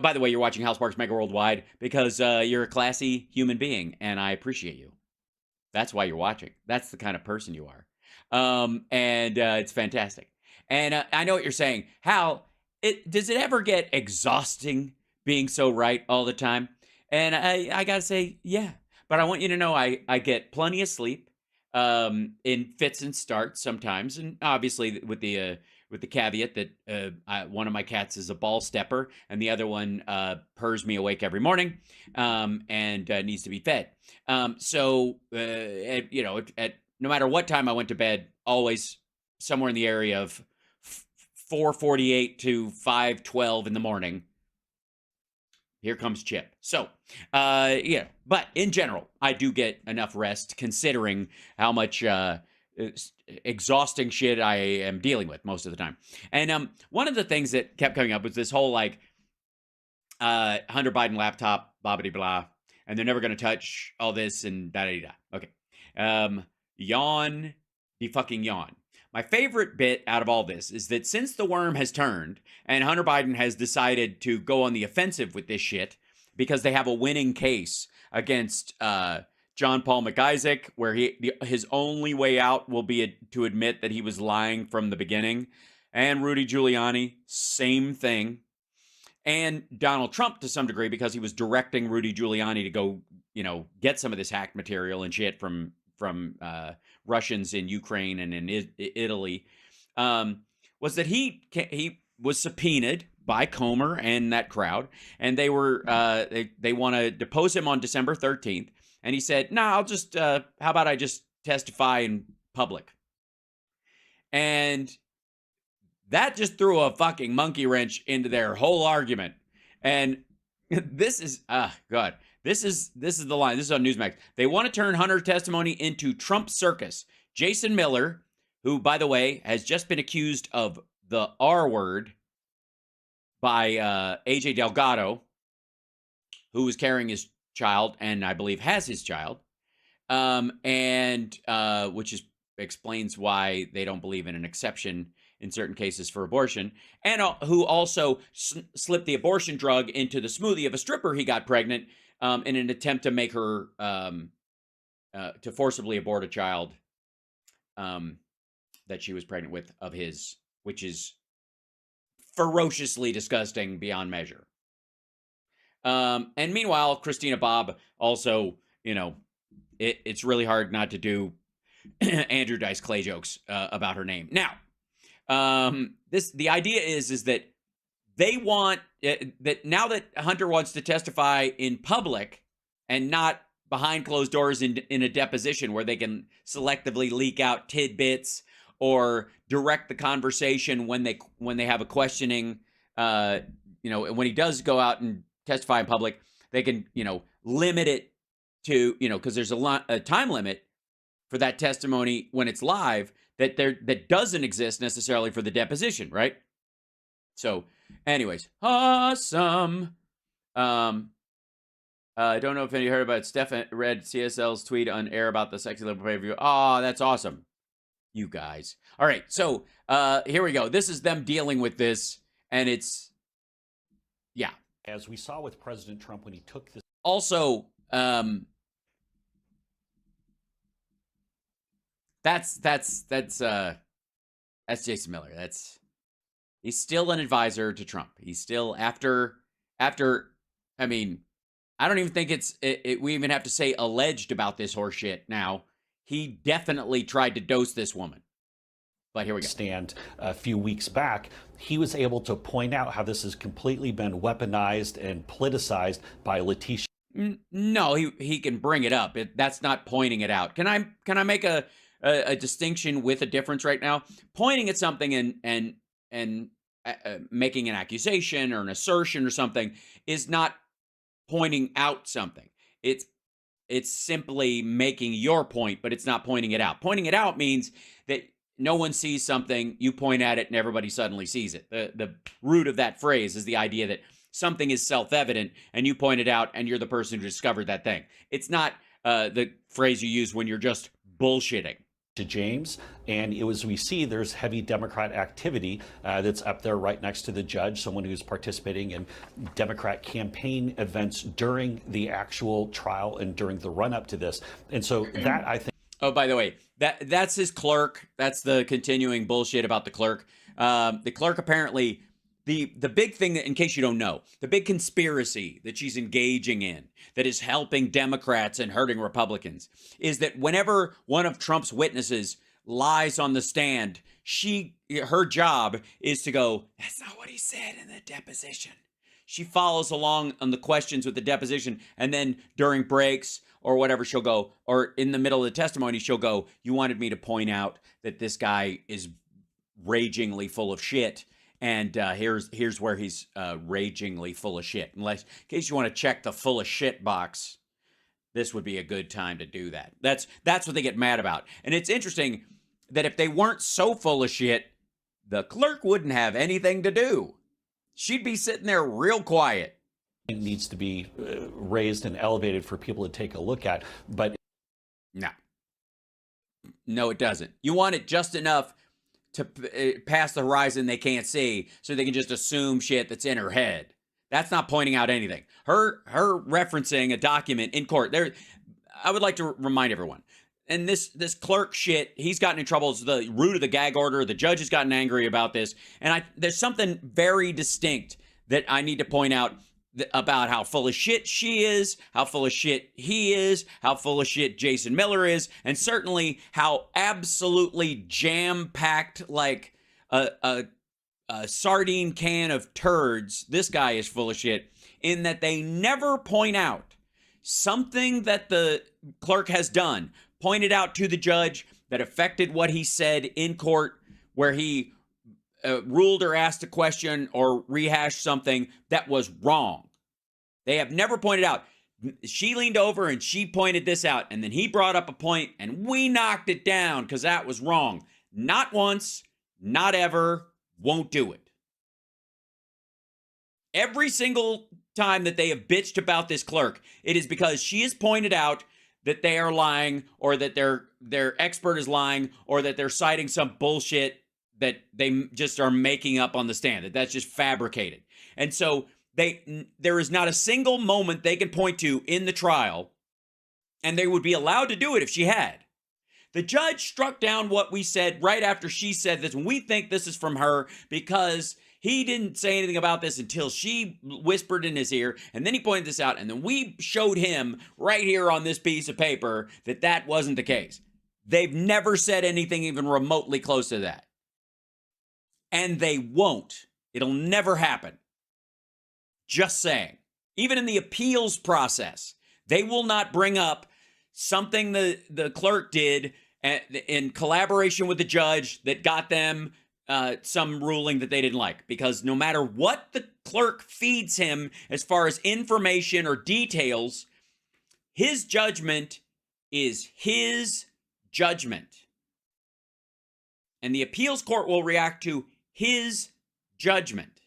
By the way, you're watching House Sparks Mega Worldwide because you're a classy human being, and I appreciate you. That's why you're watching. That's the kind of person you are. And it's fantastic. And I know what you're saying. Hal, does it ever get exhausting being so right all the time? And I got to say, yeah. But I want you to know I get plenty of sleep in fits and starts sometimes. And obviously with the caveat that one of my cats is a ball stepper and the other one purrs me awake every morning and needs to be fed. So no matter what time I went to bed, always somewhere in the area of 4:48 to 5:12 in the morning. Here comes Chip. So, but in general, I do get enough rest considering how much exhausting shit I am dealing with most of the time. And one of the things that kept coming up was this whole like Hunter Biden laptop, blah blah blah, and they're never going to touch all this and da da da. Okay, yawn, the fucking yawn. My favorite bit out of all this is that since the worm has turned and Hunter Biden has decided to go on the offensive with this shit because they have a winning case against John Paul McIsaac, where his only way out will be to admit that he was lying from the beginning, and Rudy Giuliani, same thing, and Donald Trump to some degree because he was directing Rudy Giuliani to go, get some of this hacked material and shit from Russians in Ukraine and in Italy, was that he was subpoenaed by Comer and that crowd, and they were they want to depose him on December 13th, and he said, "Nah, I'll just how about I just testify in public?" And that just threw a fucking monkey wrench into their whole argument. And this is God. This is the line. This is on Newsmax. They want to turn Hunter's testimony into Trump circus. Jason Miller, who, by the way, has just been accused of the R word by AJ Delgado, who was carrying his child and I believe has his child, and which explains why they don't believe in an exception in certain cases for abortion, and who also slipped the abortion drug into the smoothie of a stripper he got pregnant in an attempt to make her to forcibly abort a child that she was pregnant with of his, which is ferociously disgusting beyond measure. And meanwhile, Christina Bobb also, it's really hard not to do Andrew Dice Clay jokes about her name. Now, the idea is that they want that now that Hunter wants to testify in public and not behind closed doors in a deposition where they can selectively leak out tidbits or direct the conversation when they have a questioning, when he does go out and testify in public, they can, limit it to, because there's a time limit for that testimony when it's live that doesn't exist necessarily for the deposition, right? So, anyways, awesome. I don't know if any heard about Steph read CSL's tweet on air about the sexy liberal pay-per-view. Oh, that's awesome. You guys. All right, so here we go. This is them dealing with this, and it's, yeah. As we saw with President Trump when he took this. Also, that's Jason Miller. He's still an advisor to Trump. He's still after. I mean, I don't even think we even have to say alleged about this horse shit now. He definitely tried to dose this woman. But here we go. Stand a few weeks back, he was able to point out how this has completely been weaponized and politicized by Letitia. No, he can bring it up. That's not pointing it out. Can I make a distinction with a difference right now? Pointing at something and making an accusation or an assertion or something is not pointing out something. It's simply making your point, but it's not pointing it out. Pointing it out means that no one sees something, you point at it, and everybody suddenly sees it. The root of that phrase is the idea that something is self-evident, and you point it out, and you're the person who discovered that thing. It's not the phrase you use when you're just bullshitting. to James, and as we see, there's heavy Democrat activity that's up there right next to the judge, someone who's participating in Democrat campaign events during the actual trial and during the run-up to this. And so that, I think... Oh, by the way, that's his clerk. That's the continuing bullshit about the clerk. The clerk apparently... The big thing that, in case you don't know, the big conspiracy that she's engaging in that is helping Democrats and hurting Republicans is that whenever one of Trump's witnesses lies on the stand, her job is to go, that's not what he said in the deposition. She follows along on the questions with the deposition, and then during breaks or whatever, she'll go, or in the middle of the testimony, she'll go, you wanted me to point out that this guy is ragingly full of shit. And here's where he's ragingly full of shit. In case you want to check the full of shit box, this would be a good time to do that. That's what they get mad about. And it's interesting that if they weren't so full of shit, the clerk wouldn't have anything to do. She'd be sitting there real quiet. It needs to be raised and elevated for people to take a look at. But no, it doesn't. You want it just enough to pass the horizon they can't see, so they can just assume shit that's in her head. That's not pointing out anything. Her referencing a document in court. I would like to remind everyone, and this clerk shit, he's gotten in trouble. It's the root of the gag order. The judge has gotten angry about this, and there's something very distinct that I need to point out about how full of shit she is, how full of shit he is, how full of shit Jason Miller is, and certainly how absolutely jam-packed like a sardine can of turds this guy is full of shit, in that they never point out something that the clerk has done, pointed out to the judge that affected what he said in court, where he ruled or asked a question or rehashed something that was wrong. They have never pointed out. She leaned over and she pointed this out, and then he brought up a point and we knocked it down because that was wrong. Not once, not ever, won't do it. Every single time that they have bitched about this clerk, it is because she has pointed out that they are lying, or that their expert is lying, or that they're citing some bullshit that they just are making up on the stand, that's just fabricated. And so there is not a single moment they can point to in the trial, and they would be allowed to do it if she had. The judge struck down what we said right after she said this, and we think this is from her because he didn't say anything about this until she whispered in his ear, and then he pointed this out, and then we showed him right here on this piece of paper that wasn't the case. They've never said anything even remotely close to that. And they won't. It'll never happen. Just saying. Even in the appeals process, they will not bring up something the clerk did in collaboration with the judge that got them some ruling that they didn't like. Because no matter what the clerk feeds him as far as information or details, his judgment is his judgment. And the appeals court will react to his judgment.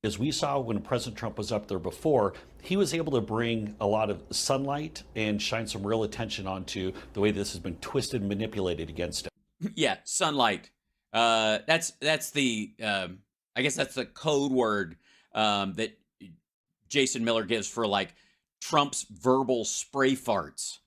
As we saw when President Trump was up there before, he was able to bring a lot of sunlight and shine some real attention onto the way this has been twisted and manipulated against him. Yeah, sunlight. That's the I guess that's the code word that Jason Miller gives for like Trump's verbal spray farts.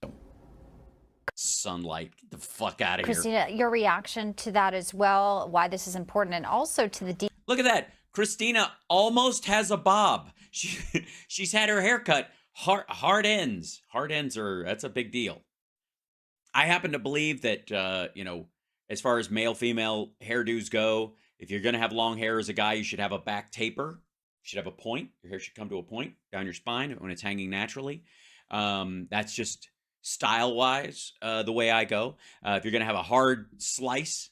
Sunlight, get the fuck out of here. Christina, your reaction to that as well, why this is important, and also to the... Look at that. Christina almost has a bob. She's had her hair cut. Hard ends. Hard ends that's a big deal. I happen to believe that, as far as male-female hairdos go, if you're going to have long hair as a guy, you should have a back taper. You should have a point. Your hair should come to a point down your spine when it's hanging naturally. That's just style-wise the way I go. If you're going to have a hard slice,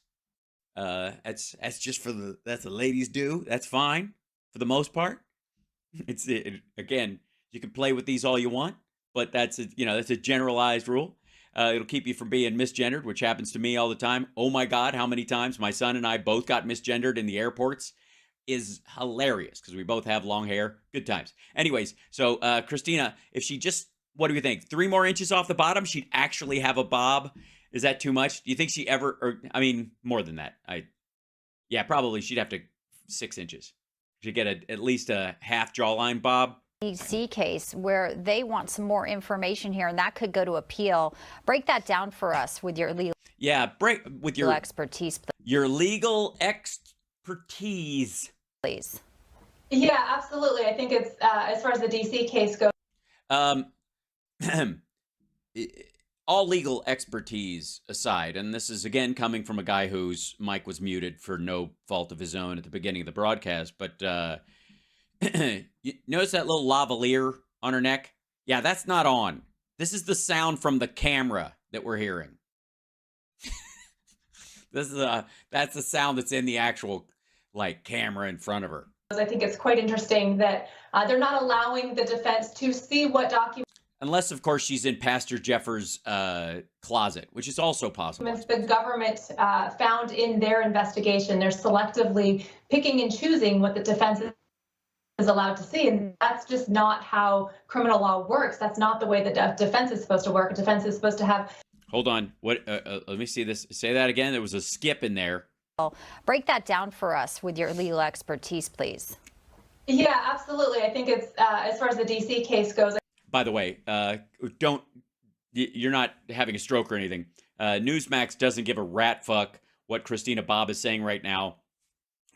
that's just that's what ladies do. That's fine for the most part. Again, you can play with these all you want, but that's a generalized rule. It'll keep you from being misgendered, which happens to me all the time. Oh my God, how many times my son and I both got misgendered in the airports is hilarious because we both have long hair. Good times. Anyways, so Christina, if she just, what do you think? 3 more inches off the bottom, she'd actually have a bob. Is that too much? Do you think she ever, or I mean, more than that? Yeah, probably she'd have to 6 inches. She'd get at least a half jawline, Bob. DC case where they want some more information here, and that could go to appeal. Break that down for us with your legal expertise. Your legal expertise, please. Yeah, absolutely. I think it's as far as the DC case goes. All legal expertise aside, and this is again coming from a guy whose mic was muted for no fault of his own at the beginning of the broadcast, but you notice that little lavalier on her neck? Yeah, that's not on. This is the sound from the camera that we're hearing. That's the sound that's in the actual camera in front of her. I think it's quite interesting that they're not allowing the defense to see what documents. Unless, of course, she's in Pastor Jeffers' closet, which is also possible. The government found in their investigation, they're selectively picking and choosing what the defense is allowed to see. And that's just not how criminal law works. That's not the way the defense is supposed to work. A defense is supposed to have. Hold on. What? Let me see this. Say that again. There was a skip in there. Break that down for us with your legal expertise, please. Yeah, absolutely. I think it's as far as the DC case goes. By the way, you're not having a stroke or anything. Newsmax doesn't give a rat fuck what Christina Bobb is saying right now.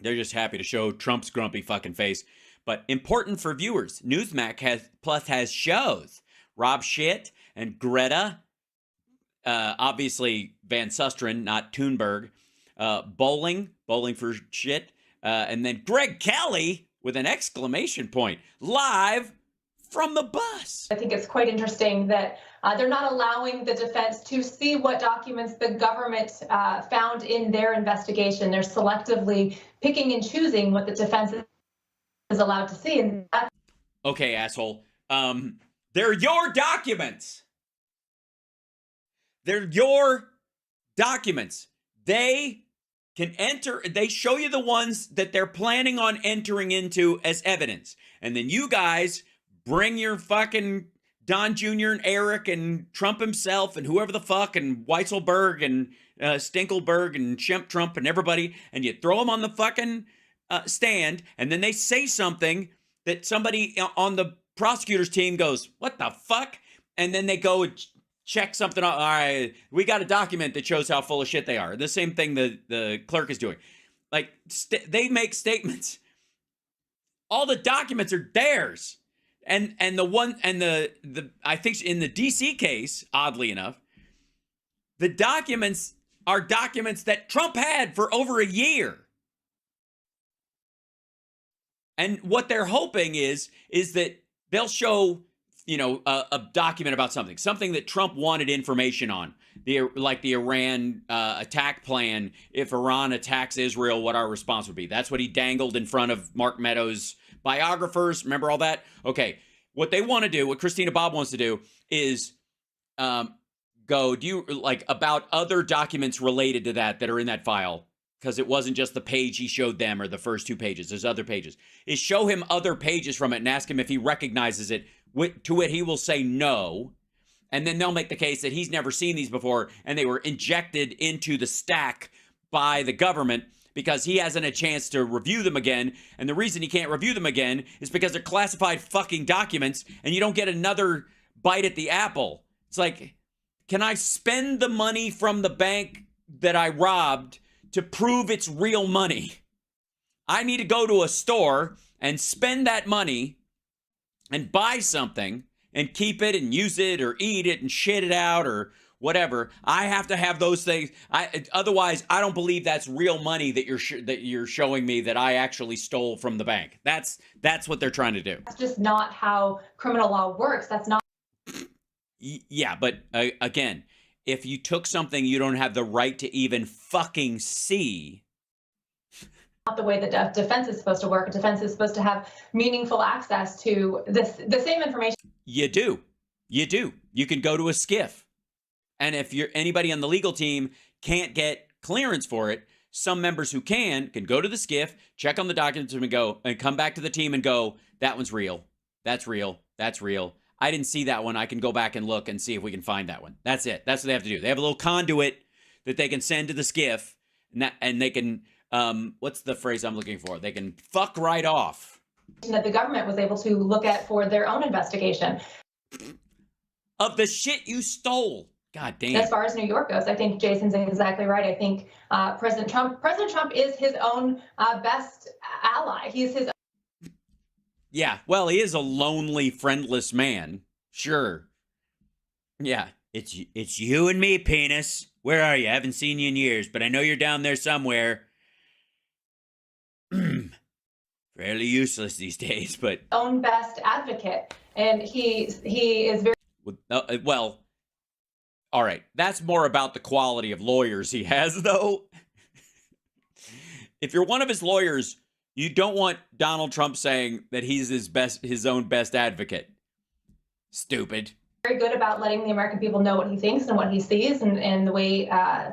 They're just happy to show Trump's grumpy fucking face. But important for viewers, Newsmax has shows. Rob Schitt and Greta, obviously Van Susteren, not Thunberg. Bowling for shit. And then Greg Kelly with an exclamation point, live from the bus. I think it's quite interesting that they're not allowing the defense to see what documents the government found in their investigation. They're selectively picking and choosing what the defense is allowed to see. And that's okay, asshole. They're your documents. They're your documents. They can enter, they show you the ones that they're planning on entering into as evidence. And then you guys bring your fucking Don Jr. and Eric and Trump himself and whoever the fuck and Weisselberg and Stinkelberg and Shemp Trump and everybody, and you throw them on the fucking stand, and then they say something that somebody on the prosecutor's team goes, what the fuck? And then they go and check something out. All right, we got a document that shows how full of shit they are. The same thing the clerk is doing. They make statements. All the documents are theirs. And the I think in the DC case, oddly enough, the documents are documents that Trump had for over a year. And what they're hoping is that they'll show, a document about something that Trump wanted information on, like the Iran attack plan. If Iran attacks Israel, what our response would be. That's what he dangled in front of Mark Meadows' biographers. Remember all that? Okay. What they want to do, what Christina Bobb wants to do is about other documents related to that are in that file. Because it wasn't just the page he showed them or the first 2 pages. There's other pages. Is show him other pages from it and ask him if he recognizes it. To it, he will say no. And then they'll make the case that he's never seen these before and they were injected into the stack by the government because he hasn't a chance to review them again. And the reason he can't review them again is because they're classified fucking documents and you don't get another bite at the apple. It's like, can I spend the money from the bank that I robbed to prove it's real money? I need to go to a store and spend that money and buy something and keep it and use it or eat it and shit it out or whatever. I have to have those things. Otherwise, I don't believe that's real money that you're showing me that I actually stole from the bank. That's what they're trying to do. That's just not how criminal law works. That's not. Yeah, but again, if you took something you don't have the right to even fucking see. Not the way the defense is supposed to work. A defense is supposed to have meaningful access to the same information. You do. You can go to a SCIF. And if anybody on the legal team can't get clearance for it, some members who can go to the SCIF, check on the documents and come back to the team and go, that one's real. That's real. That's real. I didn't see that one. I can go back and look and see if we can find that one. That's it. That's what they have to do. They have a little conduit that they can send to the skiff, and they can, what's the phrase I'm looking for? They can fuck right off. That the government was able to look at for their own investigation. Of the shit you stole. God damn. As far as New York goes, I think Jason's exactly right. I think President Trump is his own best ally. He's his. Yeah, well, he is a lonely, friendless man. Sure. Yeah, it's you and me, penis. Where are you? I haven't seen you in years, but I know you're down there somewhere. Fairly useless these days, but Own best advocate, and he is very. Well, all right. That's more about the quality of lawyers he has, though. If you're one of his lawyers, you don't want Donald Trump saying that he's his own best advocate. Stupid. Very good about letting the American people know what he thinks and what he sees, and the way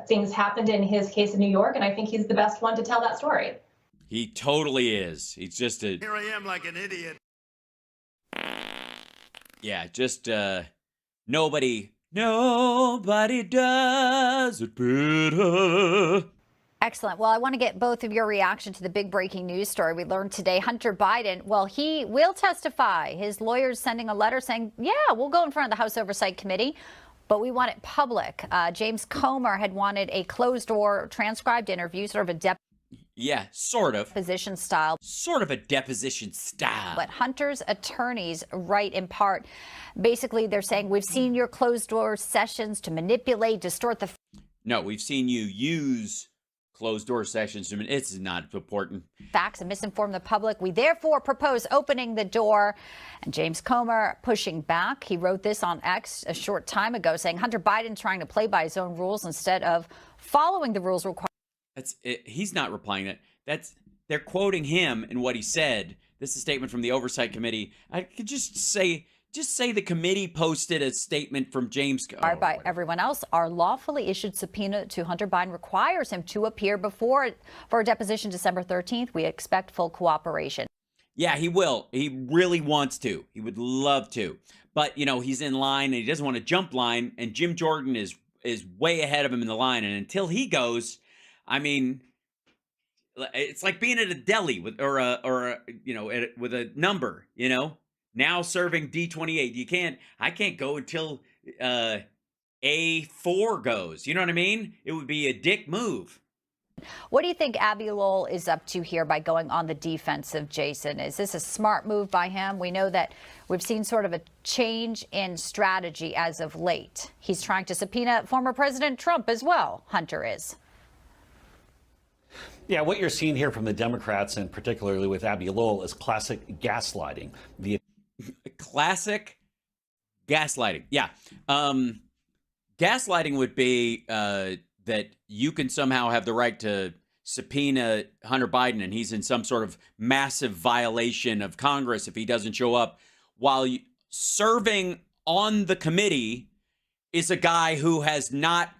things happened in his case in New York. And I think he's the best one to tell that story. He totally is. He's just a. Here I am like an idiot. Yeah, just nobody does it better. Excellent. Well, I want to get both of your reaction to the big breaking news story we learned today. Hunter Biden, well, he will testify. His lawyer's sending a letter saying, yeah, we'll go in front of the House Oversight Committee, but we want it public. James Comer had wanted a closed-door transcribed interview, sort of a Yeah, sort of. deposition style. Sort of a deposition style. But Hunter's attorneys write in part, basically they're saying, we've seen your closed-door sessions to manipulate, distort the No, we've seen you use closed-door sessions. It's not important. facts and misinform the public. We therefore propose opening the door. And James Comer pushing back. He wrote this on X a short time ago, saying Hunter Biden trying to play by his own rules instead of following the rules required. That's it. He's not replying that. They're quoting him and what he said. This is a statement from the Oversight Committee. I could just say the committee posted a statement from James. By everyone else, our lawfully issued subpoena to Hunter Biden requires him to appear for a deposition December 13th. We expect full cooperation. Yeah, he will. He really wants to. He would love to. But, he's in line and he doesn't want to jump line. And Jim Jordan is way ahead of him in the line. And until he goes, I mean, it's like being at a deli with with a number, now serving D28. I can't go until A4 goes. You know what I mean? It would be a dick move. What do you think Abby Lowell is up to here by going on the defensive, Jason? Is this a smart move by him? We know that we've seen sort of a change in strategy as of late. He's trying to subpoena former President Trump as well, Hunter is. Yeah, what you're seeing here from the Democrats, and particularly with Abby Lowell, is classic gaslighting. Classic gaslighting. Yeah. Gaslighting would be that you can somehow have the right to subpoena Hunter Biden and he's in some sort of massive violation of Congress if he doesn't show up, while serving on the committee is a guy who has not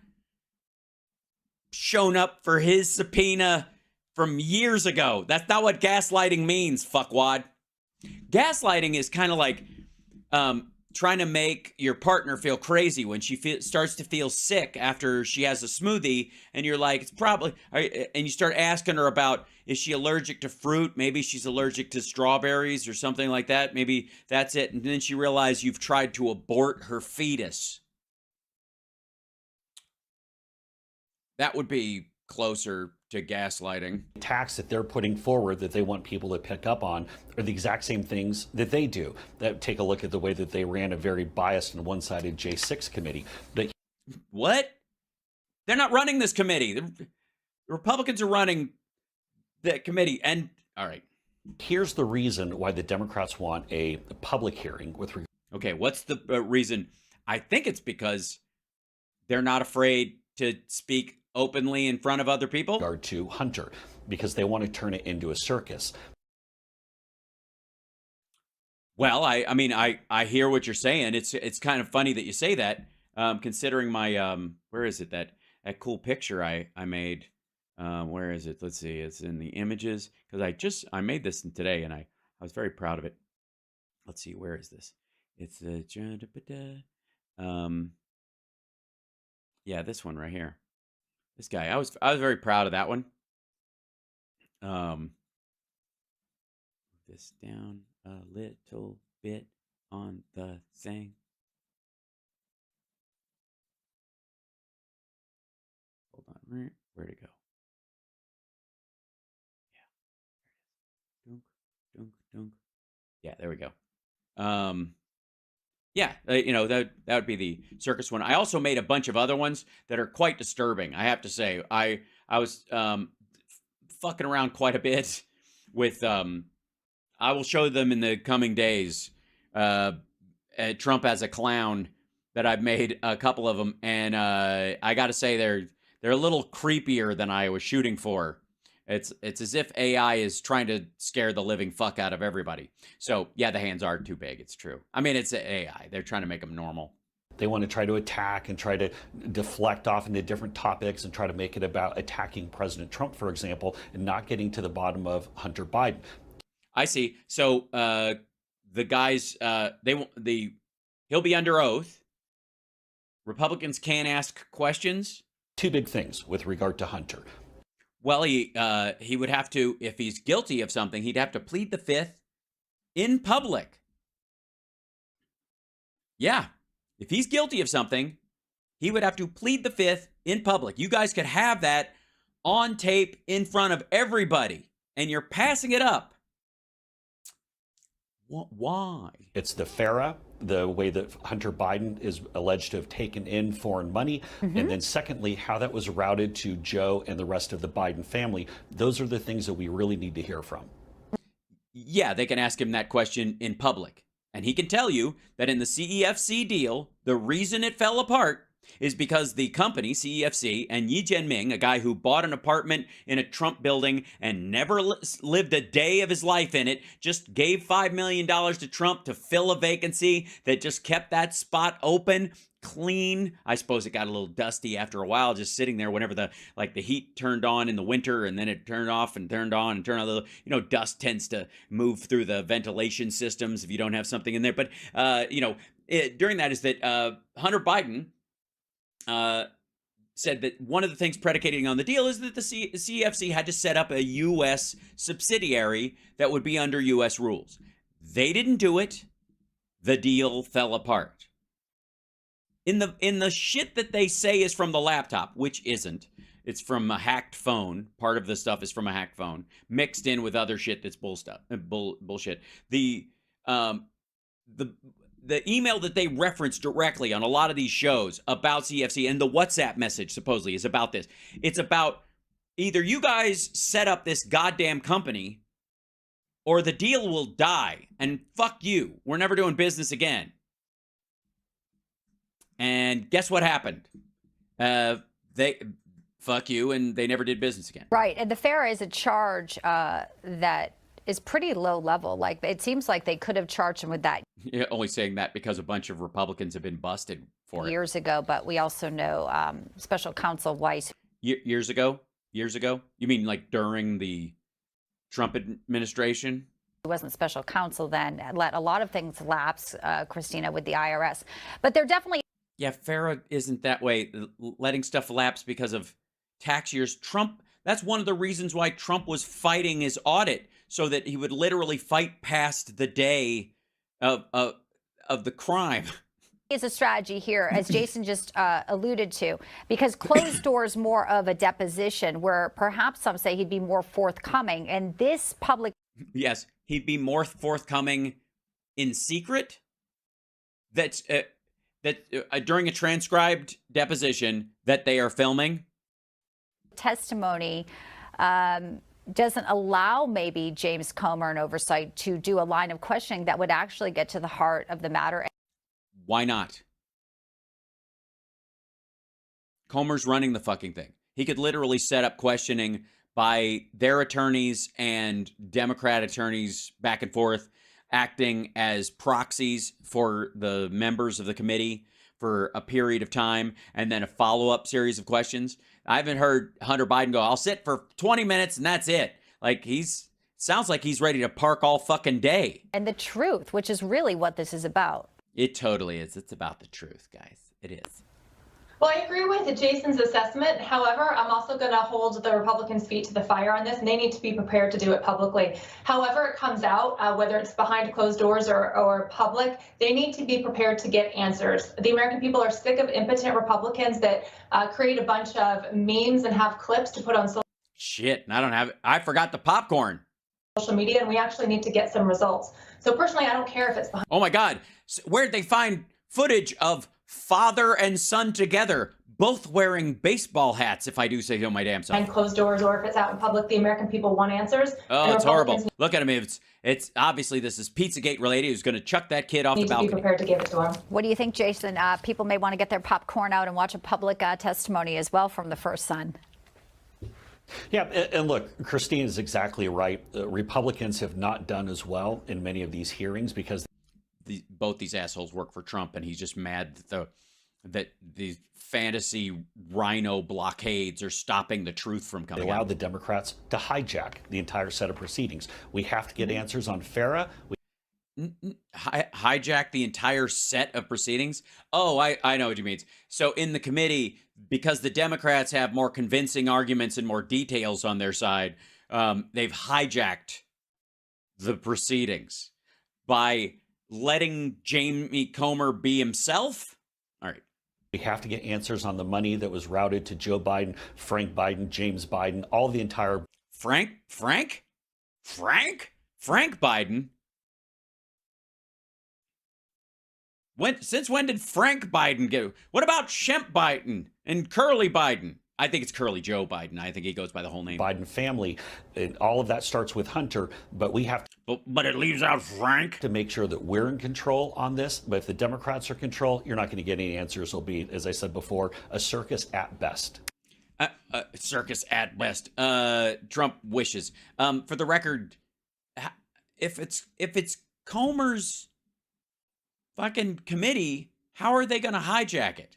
shown up for his subpoena from years ago. That's not what gaslighting means, fuckwad. Gaslighting is kind of like trying to make your partner feel crazy when she starts to feel sick after she has a smoothie, and you're like, it's probably, and you start asking her about, is she allergic to fruit? Maybe she's allergic to strawberries or something like that. Maybe that's it. And then she realizes you've tried to abort her fetus. That would be closer to gaslighting. Attacks that they're putting forward that they want people to pick up on are the exact same things that they do. Take a look at the way that they ran a very biased and one-sided J6 committee. What? They're not running this committee. The Republicans are running the committee. And all right. Here's the reason why the Democrats want a public hearing with regard. Okay, what's the reason? I think it's because they're not afraid to speak openly in front of other people? Regard to Hunter, because they want to turn it into a circus. Well, I hear what you're saying. It's kind of funny that you say that, considering my where is it, that cool picture I made? Where is it? Let's see. It's in the images, because I made this today and I was very proud of it. Let's see, where is this? It's the yeah, this one right here. This guy, I was very proud of that one. This down a little bit on the thing. Hold on, where'd it go? Yeah, dunk, dunk, dunk. Yeah, there we go. Yeah, that would be the circus one. I also made a bunch of other ones that are quite disturbing. I have to say, I was fucking around quite a bit with. I will show them in the coming days. Trump as a clown that I've made a couple of them, and I got to say they're a little creepier than I was shooting for. It's as if AI is trying to scare the living fuck out of everybody. So yeah, the hands are too big. It's true. I mean, it's AI. They're trying to make them normal. They want to try to attack and try to deflect off into different topics and try to make it about attacking President Trump, for example, and not getting to the bottom of Hunter Biden. I see. So the guys, he'll be under oath. Republicans can't ask questions. Two big things with regard to Hunter. Well, he would have to, if he's guilty of something, he'd have to plead the fifth in public. Yeah. If he's guilty of something, he would have to plead the fifth in public. You guys could have that on tape in front of everybody, and you're passing it up. Why? It's the FARA, the way that Hunter Biden is alleged to have taken in foreign money. Mm-hmm. And then secondly, how that was routed to Joe and the rest of the Biden family. Those are the things that we really need to hear from. Yeah, they can ask him that question in public. And he can tell you that in the CEFC deal, the reason it fell apart is because the company, CEFC, and Yi Jianming, a guy who bought an apartment in a Trump building and never lived a day of his life in it, just gave $5 million to Trump to fill a vacancy that just kept that spot open, clean. I suppose it got a little dusty after a while, just sitting there whenever the heat turned on in the winter and then it turned off and turned on and turned on. Dust tends to move through the ventilation systems if you don't have something in there. But, during that is that Hunter Biden said that one of the things predicating on the deal is that the CFC had to set up a U.S. subsidiary that would be under U.S. rules. They didn't do it. The deal fell apart. In the shit that they say is from the laptop, which isn't. It's from a hacked phone. Part of the stuff is from a hacked phone, mixed in with other shit that's bullshit. The email that they reference directly on a lot of these shows about CFC and the WhatsApp message supposedly is about this. It's about either you guys set up this goddamn company or the deal will die and fuck you. We're never doing business again. And guess what happened? They fuck you and they never did business again. Right. And the FARA is a charge that is pretty low level. Like, it seems like they could have charged him with that. You're only saying that because a bunch of Republicans have been busted for it. Years ago, but we also know Special Counsel Weiss. Years ago? You mean like during the Trump administration? He wasn't special counsel then, let a lot of things lapse, Christina, with the IRS. But they're definitely... Yeah, FARA isn't that way, letting stuff lapse because of tax years. Trump, that's one of the reasons why Trump was fighting his audit, so that he would literally fight past the day of the crime. Is a strategy here, as Jason just alluded to, because closed doors more of a deposition where perhaps some say he'd be more forthcoming, and this public... Yes, he'd be more forthcoming in secret. That's during a transcribed deposition that they are filming. Testimony doesn't allow maybe James Comer and oversight to do a line of questioning that would actually get to the heart of the matter. Why not? Comer's running the fucking thing. He could literally set up questioning by their attorneys and Democrat attorneys back and forth, acting as proxies for the members of the committee for a period of time, and then a follow-up series of questions. I haven't heard Hunter Biden go, I'll sit for 20 minutes and that's it. Like, sounds like he's ready to park all fucking day. And the truth, which is really what this is about. It totally is. It's about the truth, guys. It is. Well, I agree with Jason's assessment. However, I'm also going to hold the Republicans' feet to the fire on this, and they need to be prepared to do it publicly. However it comes out, whether it's behind closed doors or public, they need to be prepared to get answers. The American people are sick of impotent Republicans that create a bunch of memes and have clips to put on social Shit, and I don't have it. I forgot the popcorn. media, and we actually need to get some results. So personally, I don't care if it's behind. Oh my God. Where'd they find footage of father and son together, both wearing baseball hats, if I do say so my damn self? Behind closed doors, or if it's out in public, the American people want answers. Oh, it's horrible. Look at him. It's obviously this is Pizzagate related. Who's going to chuck that kid off the balcony? Need to be prepared to give it to him. What do you think, Jason? People may want to get their popcorn out and watch a public testimony as well from the first son. Yeah, and look, Christine is exactly right. Republicans have not done as well in many of these hearings because both these assholes work for Trump, and he's just mad that these fantasy rhino blockades are stopping the truth from coming out. They allowed the Democrats to hijack the entire set of proceedings. We have to get answers on FARA. Hijack the entire set of proceedings? Oh, I know what you mean. So in the committee, because the Democrats have more convincing arguments and more details on their side, they've hijacked the proceedings by letting Jamie Comer be himself? All right. We have to get answers on the money that was routed to Joe Biden, Frank Biden, James Biden, all the entire... Frank Biden? Since when did Frank Biden go? What about Shemp Biden and Curly Biden? I think it's Curly Joe Biden. I think he goes by the whole name. Biden family. And all of that starts with Hunter, but we have to... But it leaves out Frank. To make sure that we're in control on this. But if the Democrats are in control, you're not going to get any answers. It'll be, as I said before, a circus at best. Circus at best. Trump wishes. For the record, if it's Comer's fucking committee, how are they going to hijack it?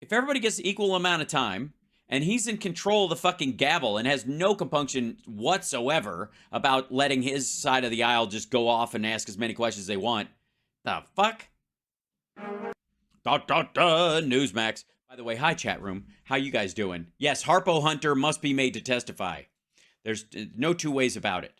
If everybody gets the equal amount of time and he's in control of the fucking gavel and has no compunction whatsoever about letting his side of the aisle just go off and ask as many questions as they want, the fuck? Newsmax. By the way, hi chat room. How you guys doing? Yes, Harpo Hunter must be made to testify. There's no two ways about it.